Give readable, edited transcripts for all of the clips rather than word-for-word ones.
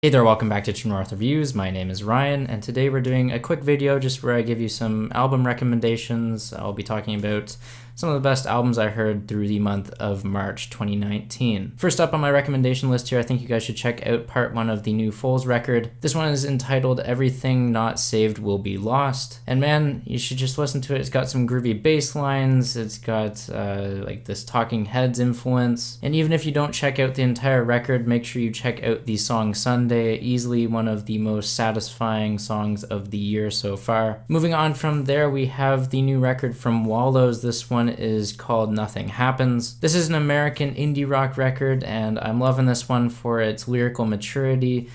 Hey there, welcome back to True North Reviews. My name is Ryan, and today we're doing a quick video just where I give you some album recommendations. I'll be talking about some of the best albums I heard through the month of March 2019. First up on my recommendation list here, I think you guys should check out part 1 of the new Foals record. This one is entitled Everything Not Saved Will Be Lost. And man, you should just listen to it. It's got some groovy bass lines, it's got like this Talking Heads influence. And even if you don't check out the entire record, make sure you check out the song Sunday, easily one of the most satisfying songs of the year so far. Moving on from there, we have the new record from Wallows. This one is called Nothing Happens. This is an American indie rock record, and I'm loving this one for its lyrical maturity.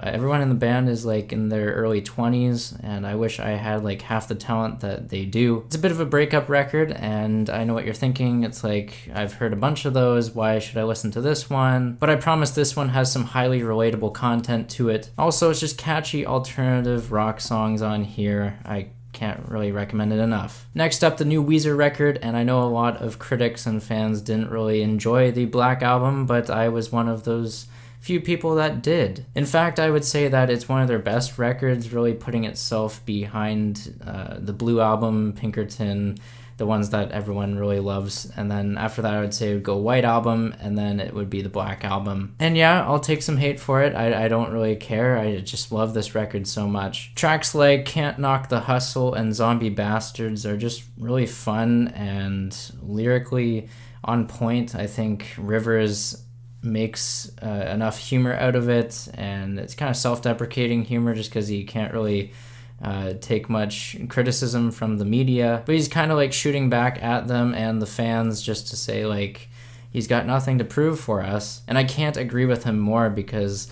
Everyone in the band is like in their early 20s, and I wish I had like half the talent that they do. It's a bit of a breakup record, and I know what you're thinking. It's like, I've heard a bunch of those, why should I listen to this one? But I promise this one has some highly relatable content to it. Also, it's just catchy alternative rock songs on here. I can't really recommend it enough. Next up, the new Weezer record, and I know a lot of critics and fans didn't really enjoy the Black Album, but I was one of those few people that did. In fact, I would say that it's one of their best records, really putting itself behind the Blue Album, Pinkerton, the ones that everyone really loves. And then after that, I would say it would go White Album, and then it would be the Black Album. And yeah, I'll take some hate for it. I don't really care. I just love this record so much. Tracks like Can't Knock the Hustle and Zombie Bastards are just really fun and lyrically on point. I think Rivers makes enough humor out of it, and it's kind of self-deprecating humor just because he can't really take much criticism from the media, but he's kind of like shooting back at them and the fans just to say like he's got nothing to prove for us. And I can't agree with him more because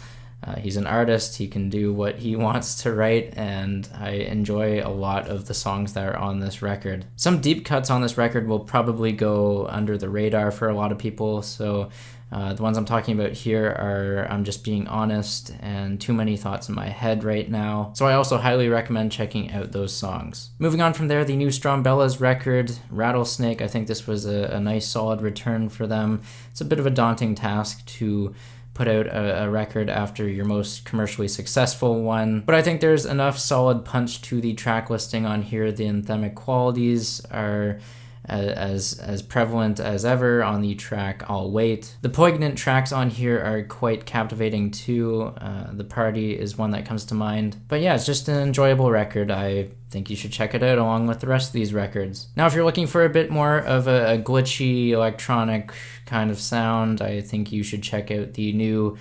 he's an artist, he can do what he wants to write, and I enjoy a lot of the songs that are on this record. Some deep cuts on this record will probably go under the radar for a lot of people, so the ones I'm talking about here are I'm Just Being Honest and Too Many Thoughts in My Head right now. So I also highly recommend checking out those songs. Moving on from there, the new Strumbellas record, Rattlesnake. I think this was a nice solid return for them. It's a bit of a daunting task to put out a record after your most commercially successful one, but I think there's enough solid punch to the track listing on here. The anthemic qualities are as prevalent as ever on the track I'll Wait. The poignant tracks on here are quite captivating too. The Party is one that comes to mind. But yeah, it's just an enjoyable record. I think you should check it out along with the rest of these records. Now, if you're looking for a bit more of a glitchy electronic kind of sound, I think you should check out the new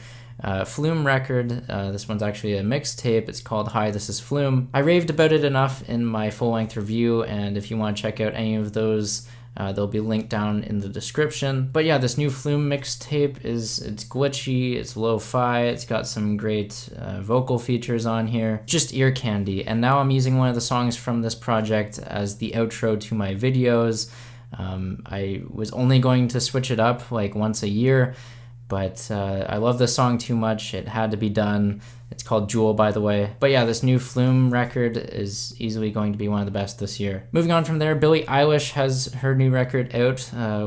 Flume record. This one's actually a mixtape. It's called Hi, This Is Flume. I raved about it enough in my full-length review, and if you want to check out any of those, they'll be linked down in the description. But yeah, this new Flume mixtape it's glitchy, it's lo-fi, it's got some great vocal features on here. Just ear candy. And now I'm using one of the songs from this project as the outro to my videos. I was only going to switch it up like once a year, but I love this song too much. It had to be done. It's called Jewel, by the way. But yeah, this new Flume record is easily going to be one of the best this year. Moving on from there, Billie Eilish has her new record out,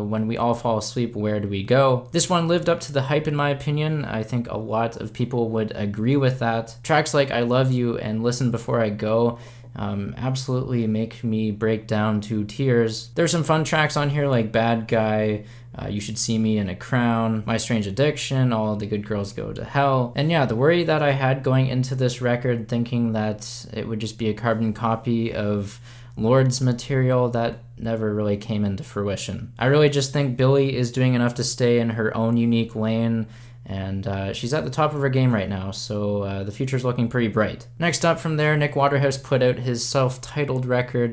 When We All Fall Asleep, Where Do We Go? This one lived up to the hype in my opinion. I think a lot of people would agree with that. Tracks like I Love You and Listen Before I Go absolutely make me break down to tears. There's some fun tracks on here like Bad Guy, You Should See Me in a Crown, My Strange Addiction, All the Good Girls Go to Hell. And yeah, the worry that I had going into this record, thinking that it would just be a carbon copy of Lord's material, that never really came into fruition. I really just think Billie is doing enough to stay in her own unique lane, and she's at the top of her game right now, so the future's looking pretty bright. Next up from there, Nick Waterhouse put out his self-titled record.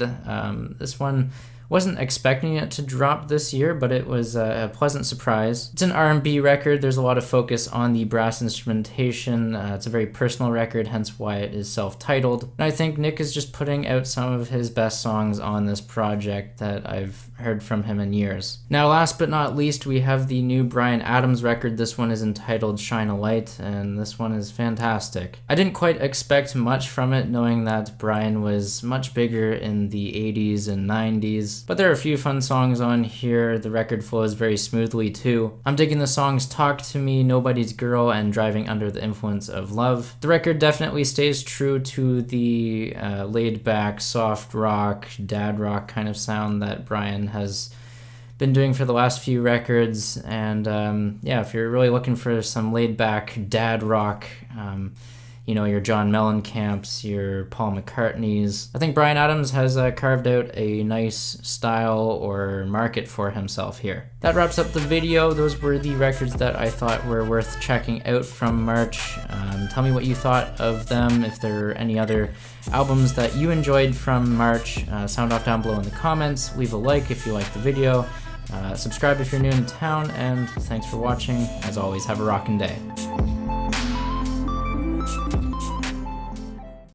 This one, wasn't expecting it to drop this year, but it was a pleasant surprise. It's an R&B record. There's a lot of focus on the brass instrumentation. It's a very personal record, hence why it is self-titled. And I think Nick is just putting out some of his best songs on this project that I've heard from him in years. Now, last but not least, we have the new Bryan Adams record. This one is entitled Shine a Light, and this one is fantastic. I didn't quite expect much from it, knowing that Bryan was much bigger in the 80s and 90s, but there are a few fun songs on here. The record flows very smoothly too. I'm digging the songs Talk to Me, Nobody's Girl, and Driving Under the Influence of Love. The record definitely stays true to the laid-back, soft rock, dad rock kind of sound that Bryan has been doing for the last few records. And yeah, if you're really looking for some laid-back dad rock, you know, your John Mellencamp's, your Paul McCartney's, I think Bryan Adams has carved out a nice style or market for himself here. That wraps up the video. Those were the records that I thought were worth checking out from March. Tell me what you thought of them. If there are any other albums that you enjoyed from March, sound off down below in the comments. Leave a like if you liked the video. Subscribe if you're new in town, and thanks for watching. As always, have a rockin' day.